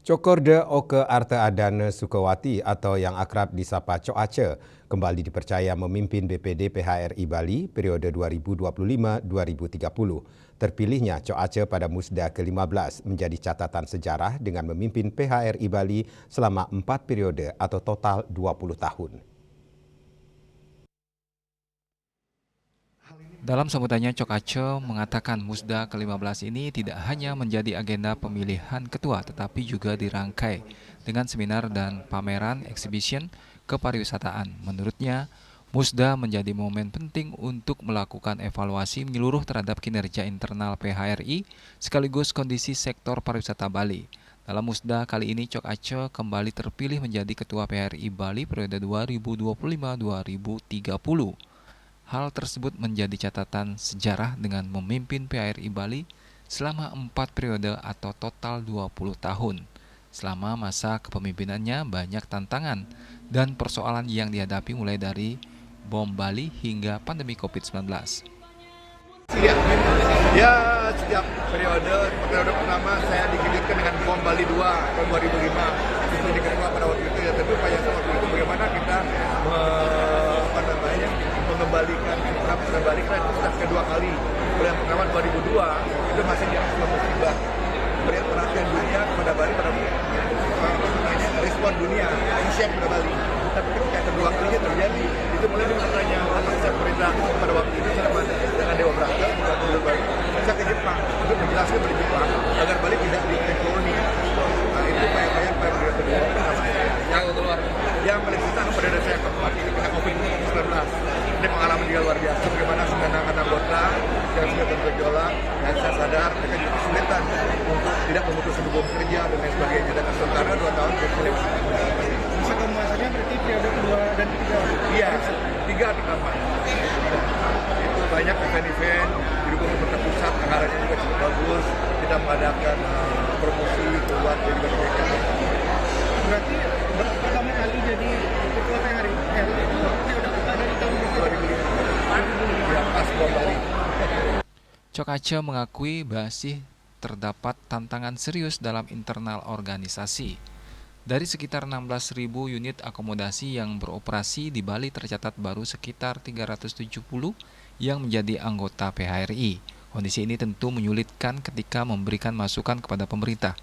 Cokorda Oke Arte Adana Sukawati atau yang akrab disapa Cok Aceh kembali dipercaya memimpin BPD PHRI Bali periode 2025-2030. Terpilihnya Cok Aceh pada Musda ke-15 menjadi catatan sejarah dengan memimpin PHRI Bali selama 4 periode atau total 20 tahun. Dalam sambutannya, Cok Aceh mengatakan Musda ke-15 ini tidak hanya menjadi agenda pemilihan ketua, tetapi juga dirangkai dengan seminar dan pameran exhibition kepariwisataan. Menurutnya, Musda menjadi momen penting untuk melakukan evaluasi menyeluruh terhadap kinerja internal PHRI sekaligus kondisi sektor pariwisata Bali. Dalam Musda kali ini, Cok Aceh kembali terpilih menjadi Ketua PHRI Bali periode 2025-2030. Hal tersebut menjadi catatan sejarah dengan memimpin PHRI Bali selama 4 periode atau total 20 tahun. Selama masa kepemimpinannya banyak tantangan dan persoalan yang dihadapi mulai dari bom Bali hingga pandemi COVID-19. Ya, setiap periode pertama saya digigitkan dengan bom Bali 2 tahun 2005. Itu jadi ketua pada waktu itu ya, tentu kayak waktu itu bagaimana kita mengembalikan itu sudah kedua kali. Yang pertama 2002 itu masih di atas musibah. Beri perhatian dunia kepada Bali pada respon dunia siap kepada Bali. Tapi ketika kedua kalinya terjadi, itu mulai bertanya apa saya perintah pada waktu itu sama dengan Dewa Brata untuk Bali. Saya ke Jepang untuk menjelaskan pada Jepang agar Bali tidak di koloni. Nah, itu upaya-upaya kedua yang keluar. Yang paling susah pada saya keempat ini kena COVID-19. Ini pengalaman juga luar biasa bagaimana semenangan anggota yang sudah bergejolak dan saya sadar mereka juga kesulitan untuk tidak memutus hubungan kerja dan lain sebagainya dan sementara 2 tahun berkulit. Masa keemasannya berarti periode kedua dan ketiga? Iya, 3 di kamar. Itu banyak event-event didukung pemerintah pusat, anggarannya juga cukup bagus. Kita mengadakan promosi keluar dari mereka. Berarti pertama kali jadi ketua PHRI dari tahun 2005. Ya, pas bom Bali. Cok Aceh mengakui masih terdapat tantangan serius dalam internal organisasi. Dari sekitar 16.000 unit akomodasi yang beroperasi di Bali tercatat baru sekitar 370 yang menjadi anggota PHRI. Kondisi ini tentu menyulitkan ketika memberikan masukan kepada pemerintah.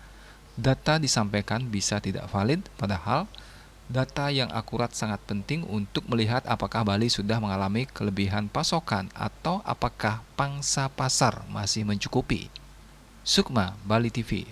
Data disampaikan bisa tidak valid, padahal data yang akurat sangat penting untuk melihat apakah Bali sudah mengalami kelebihan pasokan atau apakah pangsa pasar masih mencukupi. Sukma, Bali TV.